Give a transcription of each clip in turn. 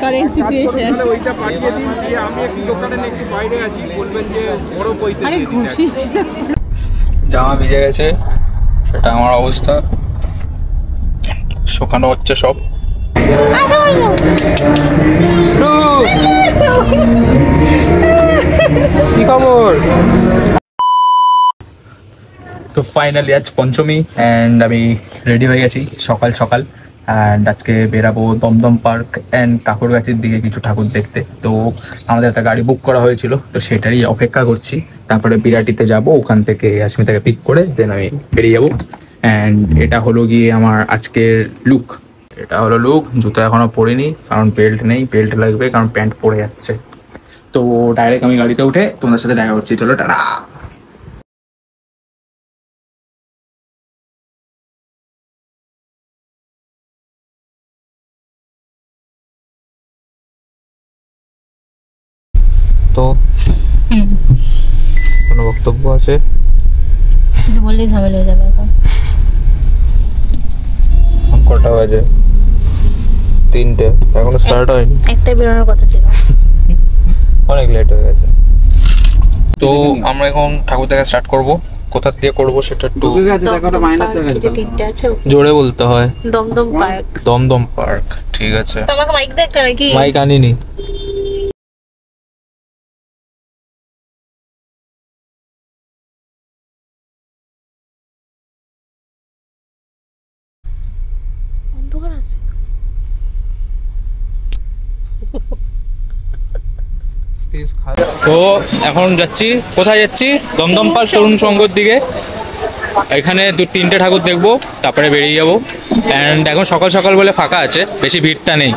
Current situation. ওইটা পাঠিয়ে দিন, দিয়ে আমি একটু দোকানে একটু বাইরে আছি, বলবেন যে বড় বইতে। আরে ঘুষিস না। জামা ভিজে গেছে, সেটা আমার অবস্থা। শুকানো হচ্ছে সব। কি খবর? তো ফাইনালি আজ পঞ্চমী অ্যান্ড আমি রেডি হয়ে গেছি সকাল সকাল। অ্যান্ড আজকে বেরাবো দমদম পার্ক অ্যান্ড কাকুরগাছির দিকে কিছু ঠাকুর দেখতে। তো আমাদের একটা গাড়ি বুক করা হয়েছিল, তো সেটারই অপেক্ষা করছি। তারপরে বিরাটিতে যাব, ওখান থেকে আসমিতাকে পিক করে দেন আমি বেরিয়ে যাবো। অ্যান্ড এটা হলো গিয়ে আমার আজকের লুক। এটা হলো লুক। জুতো এখনও পরিনি, কারণ বেল্ট নেই। বেল্ট লাগবে, কারণ প্যান্ট পরে যাচ্ছে। তো ডাইরেক্ট আমি গাড়িতে উঠে তোমাদের সাথে দেখা করছি। চলো, টাটা। তো কোনো বক্তব্য আছে? কিছু বললেই ঝামেলা হয়ে যাবে। এখন কটা বাজে? 3টে, এখনো স্টার্ট হয়নি। একটাই বেরোনোর কথা ছিল, অনেক লেট হয়ে গেছে। তো আমরা এখন ঠাকুর দেখা স্টার্ট করব। কোথা দিয়ে করব সেটা একটু জোরে বলতে হয়। দমদম পার্ক। দমদম পার্ক, ঠিক আছে। তোমাকে মাইক দেখতে নাকি? মাইক আনিনি। অন্ধকার আছে তো এখন যাচ্ছি। কোথায় যাচ্ছি? দমদম পার্ক তরুণ সংঘর দিকে। এখানে 2-3টে ঠাকুর দেখবো, তারপরে বেরিয়ে যাবো। অ্যান্ড এখন সকাল সকাল বলে ফাঁকা আছে, বেশি ভিড়টা নেই।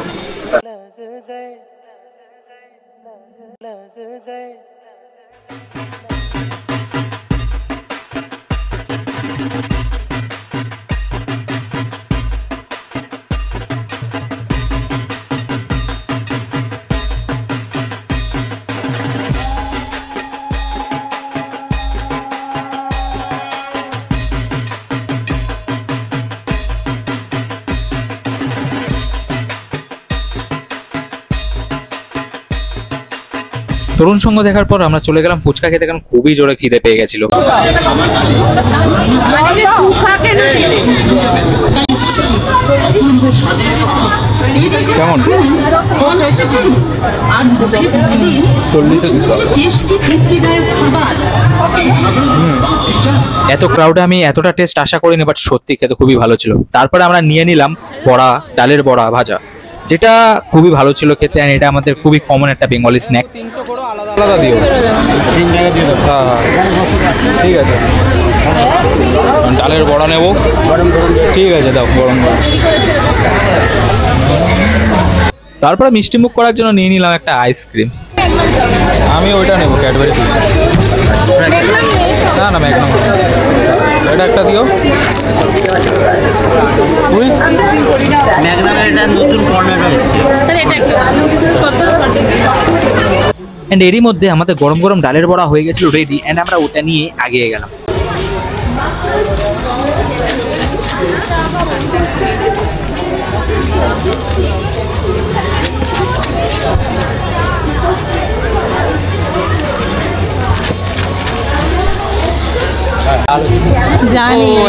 তরুণ সংঘ দেখার পর আমরা চলে গেলাম ফুচকা খেতে, কারণ খুবই জোরে খিদে পেয়ে গেছিল। কেমন? 40 এত ক্রাউডে আমি এতটা টেস্ট আশা করিনি, বাট সত্যি খেতে খুবই ভালো ছিল। তারপরে আমরা নিয়ে নিলাম বড়া, ডালের বড়া ভাজা, যেটা খুবই ভালো ছিল খেতে। আর এটা আমাদের খুবই কমন একটা বেঙ্গলি স্ন্যাক। 300 করে আলাদা আলাদা দিও, 3 টাকা দিয়ে দাও। হ্যাঁ হ্যাঁ, ঠিক আছে। ডালের বড়া নেব, ঠিক আছে, দাও গরম গরম। তারপরে মিষ্টি মুখ করার জন্য নিয়ে নিলাম একটা আইসক্রিম। আমি ওইটা নেবো, ক্যাডবেরি পিস। না না, ম্যাগনাম। এটা একটা দিও। এন্ড এরই মধ্যে আমাদের গরম গরম ডালের বড়া হয়ে গেছিল রেডি। এন্ড আমরা ওটা নিয়ে এগিয়ে গেলাম।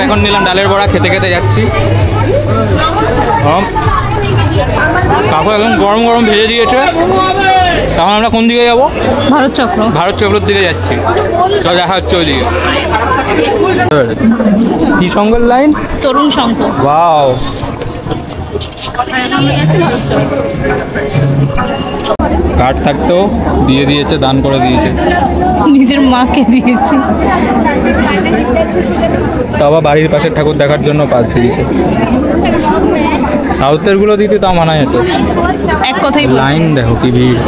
এখন নিলাম ডালের বড়া, খেতে খেতে যাচ্ছি। কাকু এখন গরম গরম ভেজে দিয়েছে। তখন আমরা কোন দিকে যাবো? ভারত চক্র। ভারত চক্রের দিকে যাচ্ছি। তো দেখা হচ্ছে ওইদিকে। কি সংঘের লাইন? তরুণ সংঘ। ওয়াও, কার্ড থাকতেও দিয়ে দিয়েছে, দান করে দিয়েছে। নিজের মাকে দিয়েছি। তো আবার বাড়ির পাশের ঠাকুর দেখার জন্য পাস দিয়েছে। সাউথের গুলো দিতে তাও মানা যেত। এক কথাই লাইন দেখো কি ভিড়।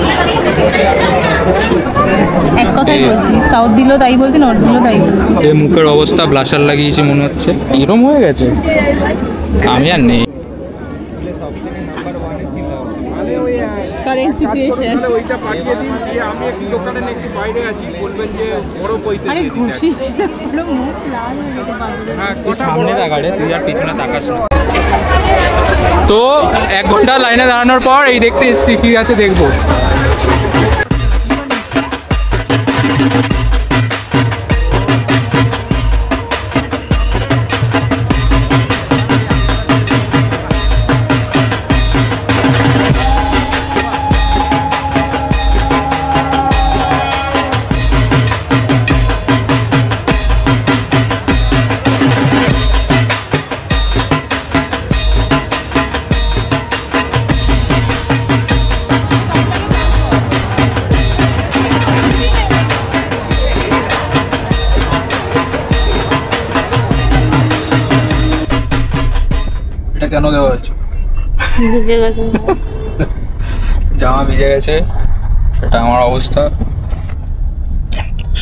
এক কথাই বলছি, সাউথ দিল তাই বলতি, নর্থ দিল তাই বলতি। এই মুখের অবস্থা ব্লাশার লাগিয়েছি মনে হচ্ছে, এরম হয়ে গেছে। আমি আর নেই। Current situation. ওইটা পাঠিয়ে দিন, দিয়ে আমি একটু দোকানে একটু বাইরে আছি, বলবেন যে বড় বইতে। আরে ঘুষিস না, পুরো মুখ লাল হয়ে যেতে পারবে। সামনে তাকালে তুই আর পিছনে তাকাস না। তো 1 ঘন্টা লাইনে দাঁড়ানোর পর এই দেখতে এসছি, কি আছে দেখবো। কেন দেওয়া হয়েছে? ভিজে গেছে, জামা ভিজে গেছে, সেটা আমার অবস্থা।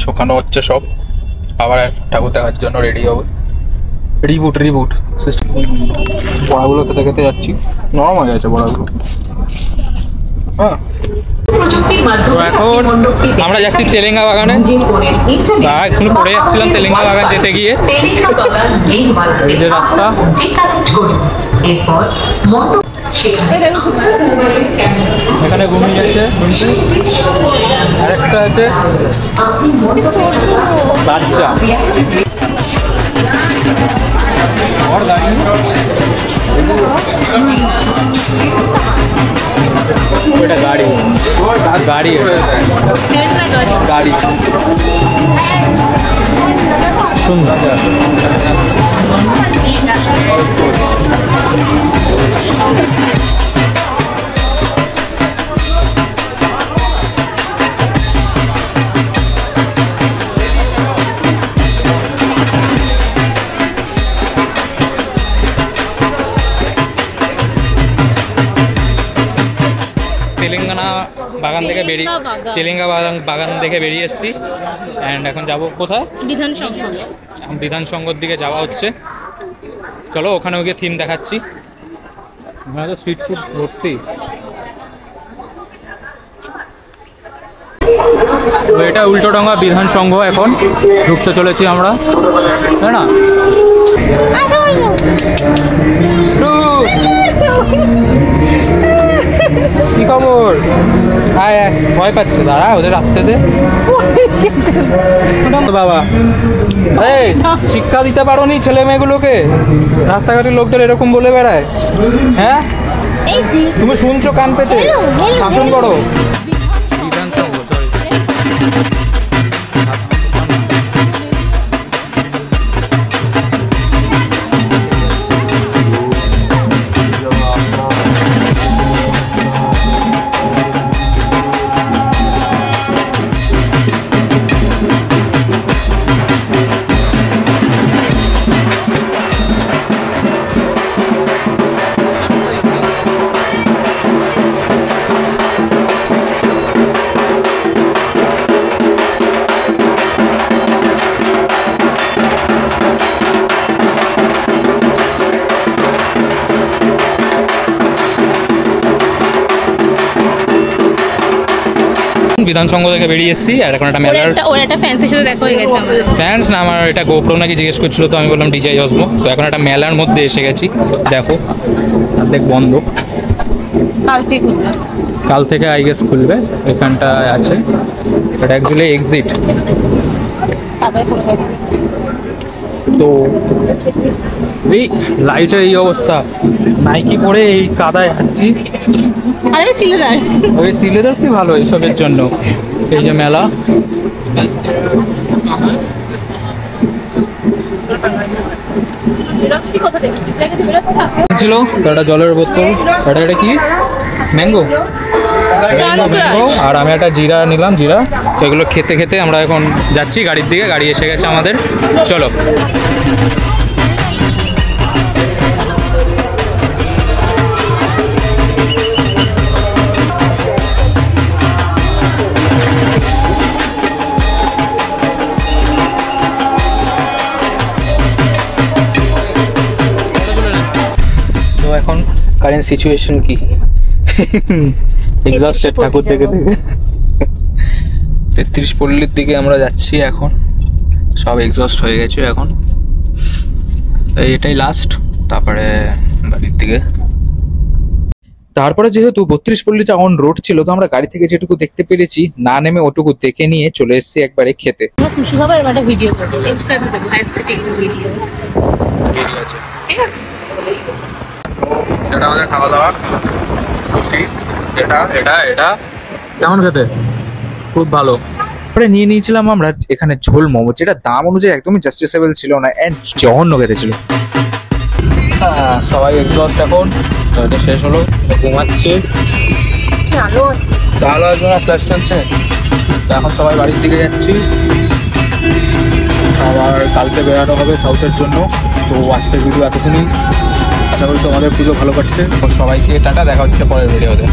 শুকানো হচ্ছে সব, আবার ঠাকুর দেখার জন্য রেডি হবে। Reboot system. বড়াগুলো খেতে খেতে যাচ্ছি, নরম হয়ে গেছে বড়াগুলো। হ্যাঁ, তো এখন আমরা যাচ্ছি তেলেঙ্গা বাগানে। এখন পড়ে যাচ্ছিলাম তেলেঙ্গা বাগান যেতে গিয়ে, এই যে রাস্তা। এখানে ঘুমিয়ে গেছে, আরেকটা আছে বাচ্চা। ওটা গাড়ি গাড়ি গাড়ি সুন্দর। তেলেঙ্গানা বাগান থেকে বেরিয়ে তেলেঙ্গা বাগান থেকে বেরিয়ে এসেছি। অ্যান্ড এখন যাব কোথায়? বিধানসংঘ। এখন বিধানসংঘর দিকে যাওয়া হচ্ছে। চলো ওখানেও গিয়ে থিম দেখাচ্ছি। ওখানে তো স্ট্রিট ফুড ভর্তি। তো এটা উল্টোডাঙ্গা বিধানসংঘ, এখন ঢুকতে চলেছি আমরা, তাই না? কি খবর? আয় ভয় পাচ্ছে, দাঁড়া ওদের রাস্তাতে। বাবা এই শিক্ষা দিতে পারো নি ছেলে মেয়েগুলোকে? রাস্তাঘাটের লোকদের এরকম বলে বেড়ায়, হ্যাঁ? তুমি শুনছো কান পেতে? শাসন করো। বিধানসংঘ থেকে বেরিয়ে এসেছি, আর এখন একটা মেলার একটা ফ্যান্সির সাথে দেখা হয়ে গেছে আমার। ফ্যান্স না, আমার এটা গোপ্রো নাকি জিজ্ঞেস করছিল, তো আমি বললাম ডিজাই আসবো। তো এখন একটা মেলার মধ্যে এসে গেছি। দেখো অর্ধেক বন্ধ, কাল থেকে আই গেস খুলবে। এখানটা আছে, এটা অ্যাকচুয়ালি এক্সিট। তো এই লাইটের এই অবস্থা, নাইকি পরে এই কাদায় হাঁটছি। আরে সিলেদার্স, ওই সিলেদার্সই ভালো এইসবের জন্য। এই যে মেলা, ছিল একটা জলের বোতল, এটা কি ম্যাঙ্গো, আর আমি একটা জিরা নিলাম, জিরা। তো এগুলো খেতে খেতে আমরা এখন যাচ্ছি গাড়ির দিকে। গাড়ি এসে গেছে আমাদের, চলো। তো এখন কারেন্ট সিচুয়েশন কি? এক্সস্টেড ঠাকুর দেখে দেখে 33 পল্লীর দিকে আমরা যাচ্ছি এখন। সব এক্সস্ট হয়ে গেছে এখন। এটাই লাস্ট, তারপরে বাড়ির দিকে। তারপরে যেহেতু 32 পল্লীতে অন রোড ছিল, তো আমরা গাড়ি থেকে যেটুকু দেখতে পেরেছি না নেমে ওটুকু দেখে নিয়ে চলে এসেছি একবারে খেতে। আমরা খুশি খাবার একটা ভিডিও করবো, ইনস্টাতে দেবো অ্যাস্থেটিক ভিডিও। ঠিক আছে, এটা আমাদের খাওয়া দাওয়া সুশি। এটা কেমন খেতে? খুব ভালো। তারপরে নিয়ে নিয়েছিলাম আমরা এখানে ঝোল মোমো, যেটা দাম অনুযায়ী একদমই জাস্টিসেবল ছিল না, এন্ড জঘন্য খেতে ছিল। সবাই এক্সস্ট এখন, তো এটা শেষ হলো, ঘুমাচ্ছে। আলো আছে, ভালো আসবে না, ফ্ল্যাশ চলছে। তো এখন সবাই বাড়ির দিকে যাচ্ছি, আবার কালকে বেরোনো হবে সাউথের জন্য। তো আজকের ভিডিও এতক্ষণই, আশা করি তোমাদের পুজো ভালো কাটছে। তো সবাইকে টাটা, দেখা হচ্ছে পরের ভিডিওতে।